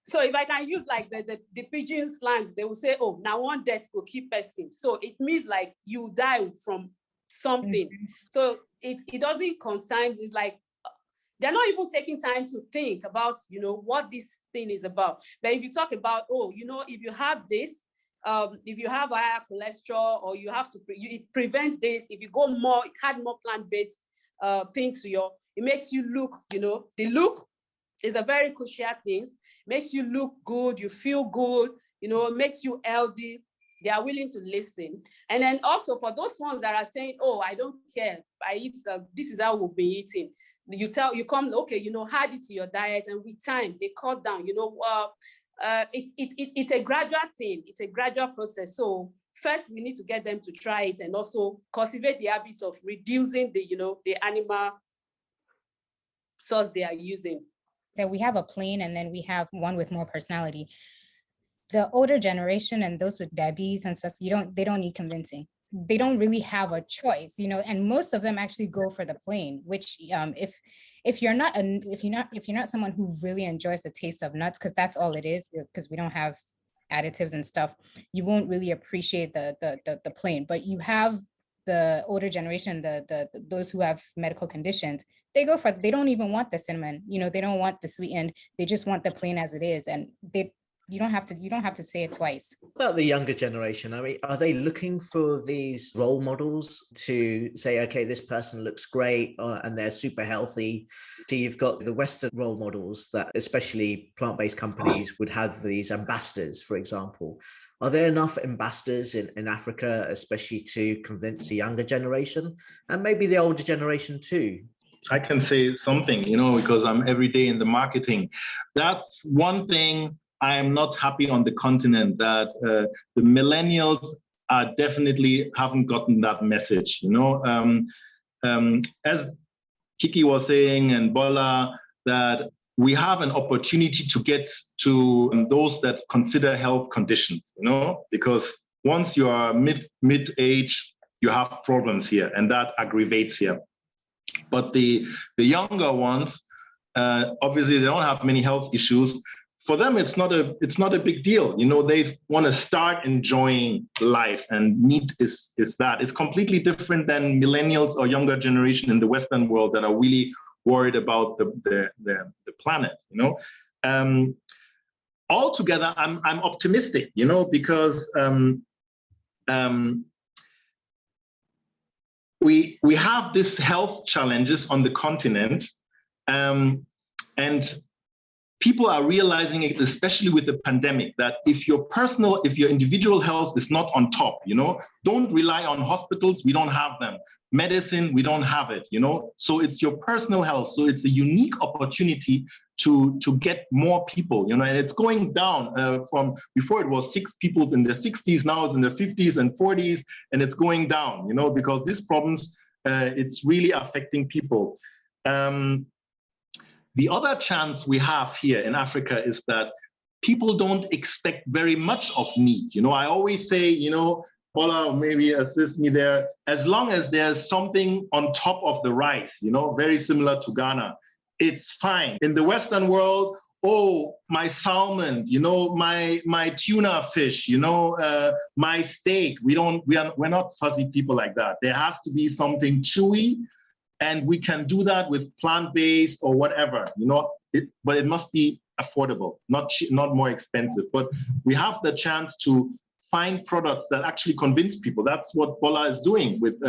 So if I can use like the pidgin slang, they will say, oh, now one death will keep pesting. So it means like you die from something. Mm-hmm. So it doesn't concern, it's like they're not even taking time to think about, what this thing is about. But if you talk about, if you have this, if you have higher cholesterol, or you have to prevent this, if you add more plant-based things to it makes you look, the look is a very crucial thing. Makes you look good, you feel good, makes you healthy. They are willing to listen. And then also for those ones that are saying, oh, I don't care, I eat, this is how we've been eating. You come, okay, add it to your diet, and with time, they cut down, it's a gradual thing. It's a gradual process. So first we need to get them to try it and also cultivate the habits of reducing the animal source they are using. So we have a plain and then we have one with more personality. The older generation and those with diabetes and stuff, they don't need convincing. They don't really have a choice, and most of them actually go for the plain, which if you're not someone who really enjoys the taste of nuts, because that's all it is, because we don't have additives and stuff, you won't really appreciate the plain. But you have the older generation, those who have medical conditions, they don't even want the cinnamon, they don't want the sweetened, they just want the plain as it is. And you don't have to say it twice. What about the younger generation? I mean, are they looking for these role models to say, okay, this person looks great and they're super healthy? So you've got the Western role models that especially plant-based companies would have these ambassadors, for example. Are there enough ambassadors in Africa, especially to convince the younger generation and maybe the older generation too? I can say something, because I'm every day in the marketing. That's one thing I am not happy on the continent, that the millennials are definitely haven't gotten that message. As Kiki was saying and Bola, that we have an opportunity to get to those that consider health conditions, because once you are mid-age, you have problems here, and that aggravates here. But the younger ones, obviously they don't have many health issues. for them, it's not a big deal. You know, they want to start enjoying life, and meat is that. It's completely different than millennials or younger generation in the Western world that are really worried about the planet. You know, altogether, I'm optimistic. You know, because we have these health challenges on the continent, and people are realizing it, especially with the pandemic, that if your individual health is not on top, you know, don't rely on hospitals. We don't have them. Medicine, we don't have it, you know. So it's your personal health. So it's a unique opportunity to get more people, you know, and it's going down from before it was 6 people in the 60s, now it's in the 50s and 40s, and it's going down, you know, because these problems, it's really affecting people. The other chance we have here in Africa is that people don't expect very much of meat. You know, I always say, you know, Bola, maybe assist me there, as long as there's something on top of the rice, you know, very similar to Ghana, it's fine. In the Western world, oh, my salmon, you know, my tuna fish, you know, my steak, we're not fuzzy people like that. There has to be something chewy, and we can do that with plant-based or whatever, you know, but it must be affordable, not cheap, not more expensive. But we have the chance to find products that actually convince people. That's what Bola is doing with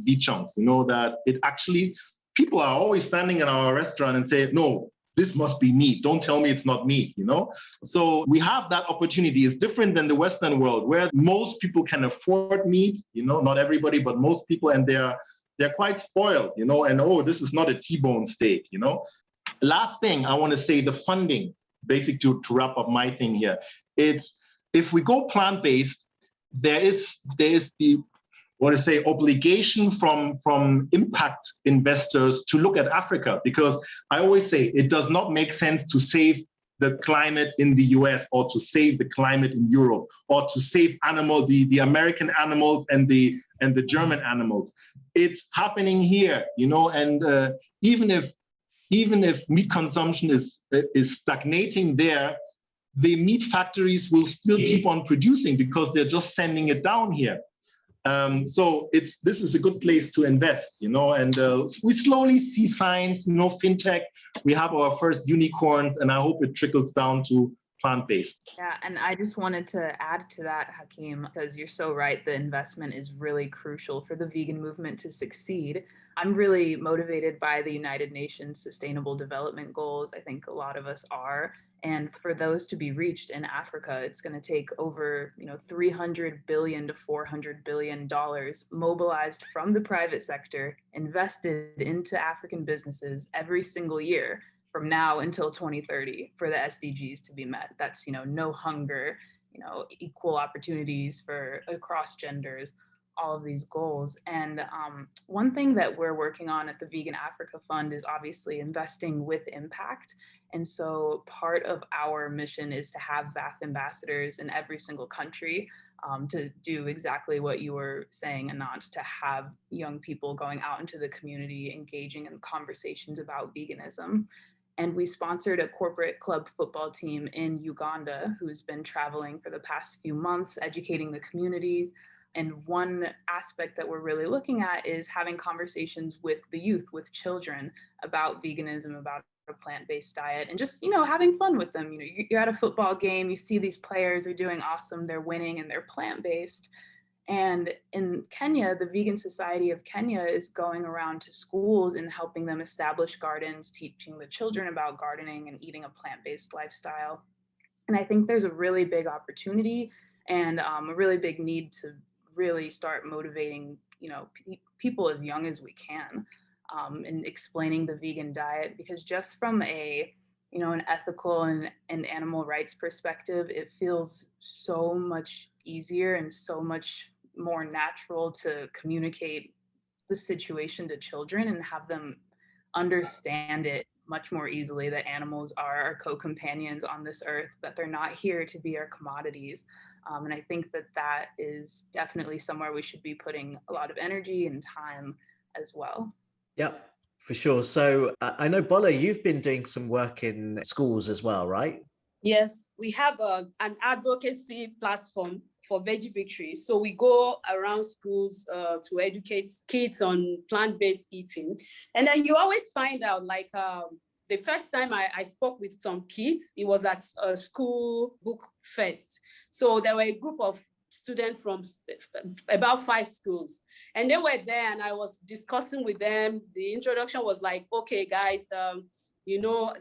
Bichons, you know, that it actually, people are always standing in our restaurant and say, no, this must be meat. Don't tell me it's not meat, you know? So we have that opportunity. It's different than the Western world, where most people can afford meat, you know, not everybody, but most people, and they're quite spoiled, you know, and oh, this is not a T-bone steak, you know. Last thing I want to say, the funding, basic to wrap up my thing here. It's, if we go plant-based, there is the, what to say, obligation from impact investors to look at Africa, because I always say it does not make sense to save the climate in the US or to save the climate in Europe or to save the American animals and the German animals. It's happening here, you know, and even if meat consumption is stagnating there, the meat factories will still keep on producing because they're just sending it down here. So this is a good place to invest, you know, and we slowly see signs, you know, fintech, we have our first unicorns, and I hope it trickles down to plant-based. Yeah, and I just wanted to add to that, Akeem, because you're so right, the investment is really crucial for the vegan movement to succeed. I'm really motivated by the United Nations Sustainable Development Goals. I think a lot of us are. And for those to be reached in Africa, it's going to take over, you know, $300 billion to $400 billion mobilized from the private sector, invested into African businesses every single year from now until 2030 for the SDGs to be met. That's, you know, no hunger, you know, equal opportunities for across genders, all of these goals. And one thing that we're working on at the Vegan Africa Fund is obviously investing with impact. And so part of our mission is to have VAF ambassadors in every single country to do exactly what you were saying, Anant, to have young people going out into the community, engaging in conversations about veganism. And we sponsored a corporate club football team in Uganda who's been traveling for the past few months, educating the communities. And one aspect that we're really looking at is having conversations with the youth, with children, about veganism, about a plant-based diet, and just, you know, having fun with them. You know, you're at a football game, you see these players are doing awesome, they're winning, and they're plant-based. And in Kenya, the Vegan Society of Kenya is going around to schools and helping them establish gardens, teaching the children about gardening and eating a plant-based lifestyle. And I think there's a really big opportunity and a really big need to really start motivating, you know, people as young as we can, and explaining the vegan diet, because just from a, you know, an ethical and animal rights perspective, it feels so much easier and so much more natural to communicate the situation to children and have them understand it much more easily, that animals are our co-companions on this earth, that they're not here to be our commodities. And I think that is definitely somewhere we should be putting a lot of energy and time as well. Yeah, for sure. So I know, Bola, you've been doing some work in schools as well, right? Yes, we have an advocacy platform for Veggie Victory. So we go around schools to educate kids on plant-based eating. And then you always find out, like the first time I spoke with some kids, it was at a school book fest. So there were a group of students from about 5 schools, and they were there, and I was discussing with them. The introduction was like, okay, guys, you know,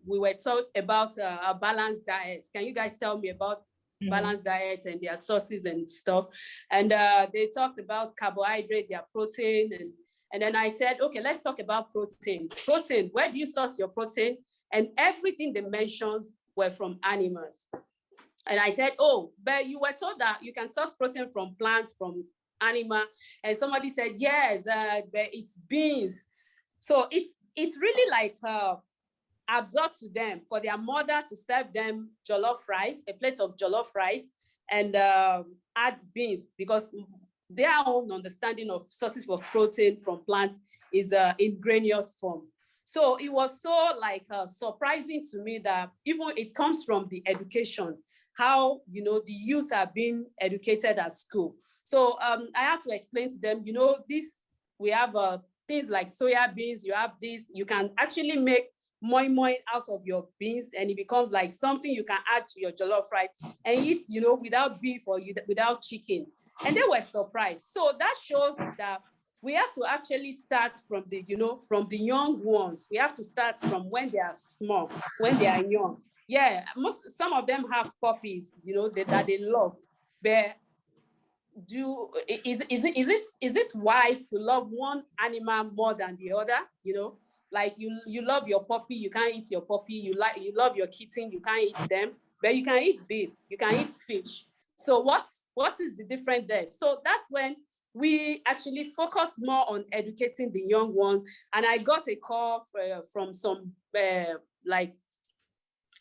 we were talking about a balanced diet. Can you guys tell me about balanced diet and their sources and stuff? And they talked about carbohydrate, their protein, and then I said, okay, let's talk about protein. Protein, where do you source your protein? And everything they mentioned were from animals. And I said, oh, but you were told that you can source protein from plants, from animal. And somebody said, yes, but it's beans. So it's really like absurd to them for their mother to serve them jollof rice, a plate of jollof rice, and add beans, because their own understanding of sources of protein from plants is in granular form. So it was so like surprising to me that even it comes from the education, how, you know, the youth are being educated at school. So I had to explain to them, you know, we have things like soya beans, you have this, you can actually make moi moi out of your beans, and it becomes like something you can add to your jollof rice and eat, you know, without beef or without chicken. And they were surprised. So that shows that we have to actually start from the, you know, from the young ones. We have to start from when they are small, when they are young. Yeah, some of them have puppies, you know, that they love. But is it wise to love one animal more than the other? You know, like you love your puppy, you can't eat your puppy. You love your kitten, you can't eat them. But you can eat beef, you can eat fish. So what is the difference there? So that's when we actually focus more on educating the young ones. And I got a call from some like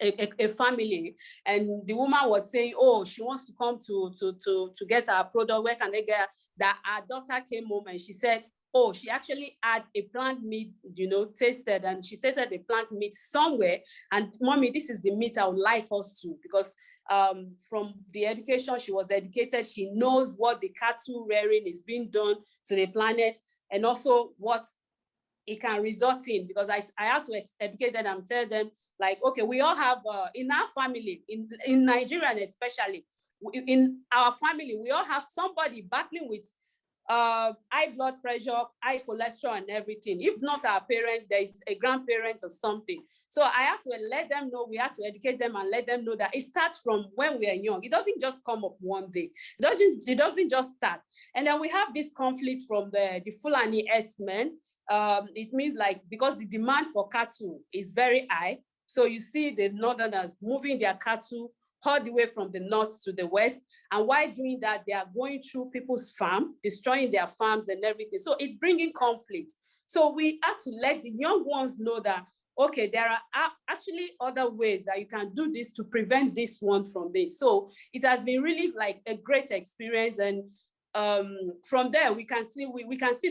a family, and the woman was saying, oh, she wants to come to get our product. Where can they get that? Our daughter came home and she said, oh, she actually had a plant meat, you know, tasted, and she tasted the plant meat somewhere. And mommy, this is the meat I would like us to, because from the education, she was educated. She knows what the cattle rearing is being done to the planet, and also what it can result in, because I had to educate them and tell them, like, okay, we all have, in our family, in Nigeria especially, in our family, we all have somebody battling with high blood pressure, high cholesterol and everything. If not our parent, there is a grandparent or something. So I have to let them know, we have to educate them and let them know that it starts from when we are young. It doesn't just come up one day. It doesn't just start. And then we have this conflict from the Fulani herdsmen. It means, like, because the demand for cattle is very high. So you see the northerners moving their cattle all the way from the north to the west. And while doing that, they are going through people's farm, destroying their farms and everything. So it's bringing conflict. So we have to let the young ones know that, okay, there are actually other ways that you can do this to prevent this one from this. So it has been really like a great experience. And from there, we can see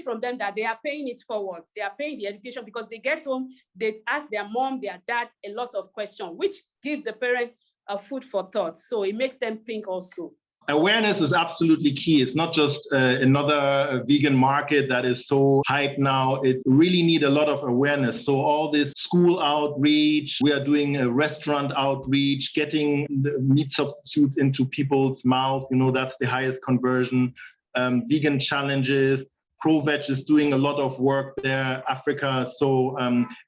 from them that they are paying it forward. They are paying the education, because they get home, they ask their mom, their dad a lot of questions, which give the parent a food for thought. So it makes them think also. Awareness is absolutely key. It's not just another vegan market that is so hyped now. It really need a lot of awareness. So all this school outreach, we are doing a restaurant outreach, getting the meat substitutes into people's mouths. You know, that's the highest conversion. Vegan challenges. Pro-Veg is doing a lot of work there, Africa. So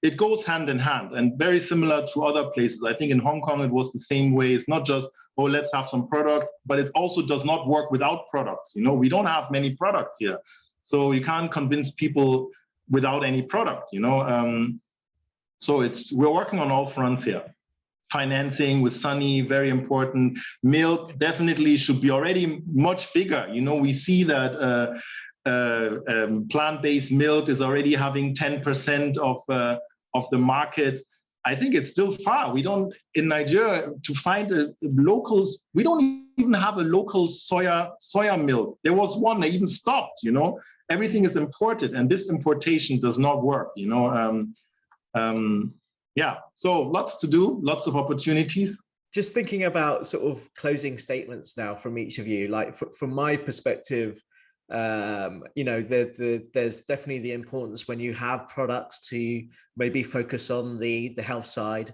it goes hand in hand, and very similar to other places. I think in Hong Kong, it was the same way. It's not just, oh, let's have some products, but it also does not work without products. You know, we don't have many products here. So you can't convince people without any product, you know. So we're working on all fronts here. Financing with Sunny, very important. Milk definitely should be already much bigger. You know, we see that plant-based milk is already having 10% of the market. I think it's still far. We don't, in Nigeria, to find locals, we don't even have a local soya milk. There was one that even stopped, you know. Everything is imported, and this importation does not work, you know. Yeah, so lots to do, lots of opportunities. Just thinking about sort of closing statements now from each of you, like from my perspective, there's definitely the importance when you have products to maybe focus on the health side.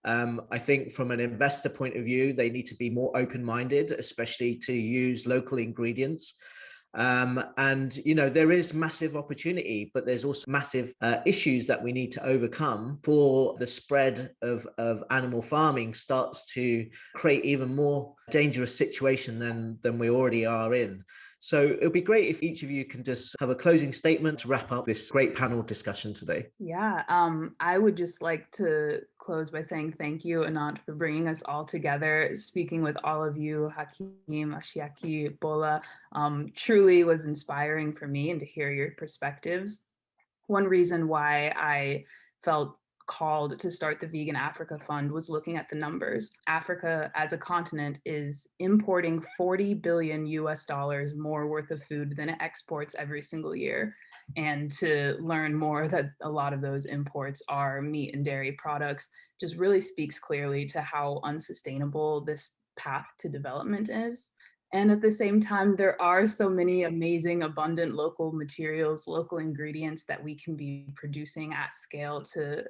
I think from an investor point of view, they need to be more open-minded, especially to use local ingredients. There is massive opportunity, but there's also massive issues that we need to overcome for the spread of animal farming starts to create even more dangerous situation than we already are in. So it would be great if each of you can just have a closing statement to wrap up this great panel discussion today. Yeah, I would just like to close by saying thank you, Anant, for bringing us all together. Speaking with all of you, Hakeem, Ashiaki, Bola, truly was inspiring for me, and to hear your perspectives. One reason why I felt called to start the Vegan Africa Fund was looking at the numbers. Africa as a continent is importing $40 billion more worth of food than it exports every single year. And to learn more that a lot of those imports are meat and dairy products just really speaks clearly to how unsustainable this path to development is. And at the same time, there are so many amazing, abundant local materials, local ingredients that we can be producing at scale to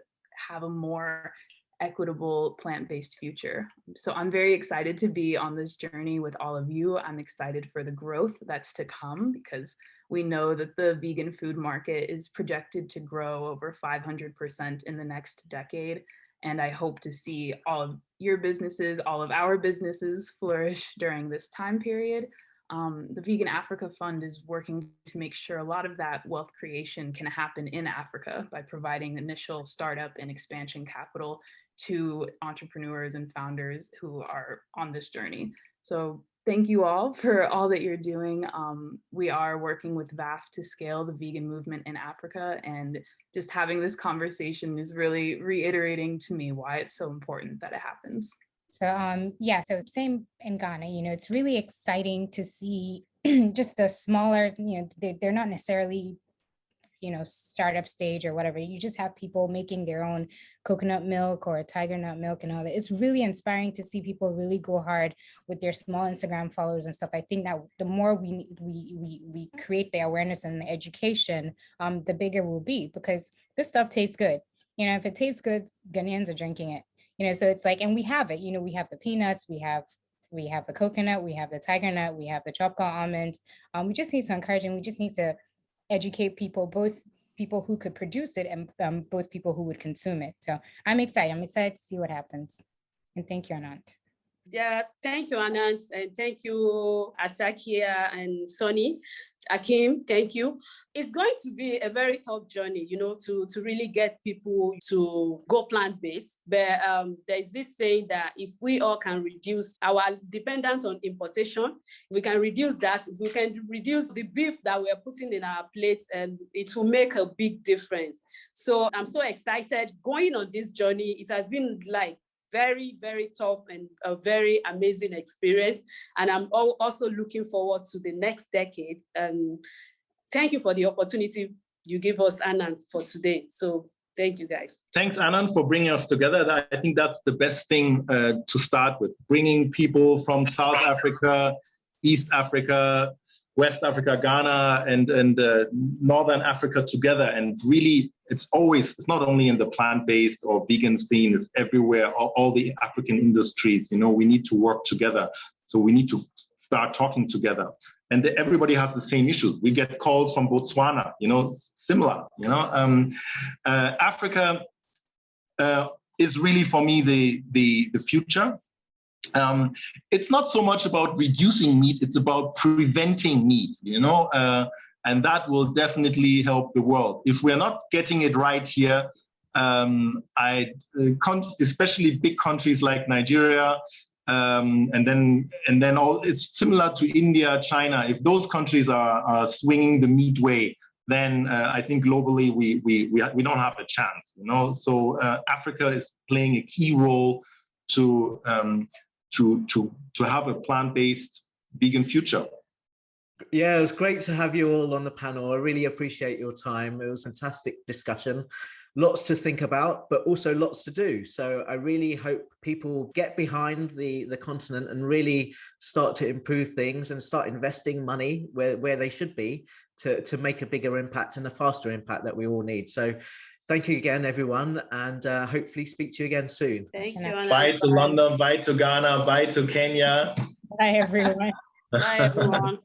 have a more equitable plant-based future. So I'm very excited to be on this journey with all of you. I'm excited for the growth that's to come, because we know that the vegan food market is projected to grow over 500% in the next decade. And I hope to see all of your businesses, all of our businesses flourish during this time period. The Vegan Africa Fund is working to make sure a lot of that wealth creation can happen in Africa by providing initial startup and expansion capital to entrepreneurs and founders who are on this journey. So thank you all for all that you're doing. We are working with VAF to scale the vegan movement in Africa, and just having this conversation is really reiterating to me why it's so important that it happens. So so same in Ghana, it's really exciting to see just the smaller, they're not necessarily, startup stage or whatever. You just have people making their own coconut milk or tiger nut milk and all that. It's really inspiring to see people really go hard with their small Instagram followers and stuff. I think that the more we create the awareness and the education, the bigger we'll be, because this stuff tastes good. If it tastes good, Ghanaians are drinking it. So it's like, and we have it, we have the peanuts, we have the coconut, we have the tiger nut, we have the tropical almond. We just need to encourage, and we just need to educate people, both people who could produce it and both people who would consume it. So I'm excited to see what happens. And thank you, Anant. Yeah, thank you, Anant, and thank you, Asakia and Sonny. Akeem, thank you. It's going to be a very tough journey, to really get people to go plant-based. But there's this saying that if we all can reduce our dependence on importation, we can reduce that, we can reduce the beef that we're putting in our plates, and it will make a big difference. So I'm so excited going on this journey. It has been like very, very tough and a very amazing experience. And I'm also looking forward to the next decade. And thank you for the opportunity you give us, Anand, for today. So thank you, guys. Thanks, Anand, for bringing us together. I think that's the best thing to start with, bringing people from South Africa, East Africa, West Africa, Ghana, and Northern Africa together. And really, it's not only in the plant-based or vegan scene, it's everywhere, all the African industries, we need to work together. So we need to start talking together. And everybody has the same issues. We get calls from Botswana, similar, Africa is really, for me, the future. It's not so much about reducing meat, it's about preventing meat, and that will definitely help the world. If we're not getting it right here, especially big countries like Nigeria, and then it's similar to India, China. If those countries are swinging the meat way, then I think globally we don't have a chance, So Africa is playing a key role to have a plant-based vegan future. Yeah, it was great to have you all on the panel. I really appreciate your time. It was a fantastic discussion. lots to think about, but also lots to do. So I really hope people get behind the continent and really start to improve things and start investing money where they should be to make a bigger impact and a faster impact that we all need. So thank you again, everyone, and hopefully speak to you again soon. Thank you. Bye to London, bye to Ghana, bye to Kenya. Bye, everyone. Bye, everyone.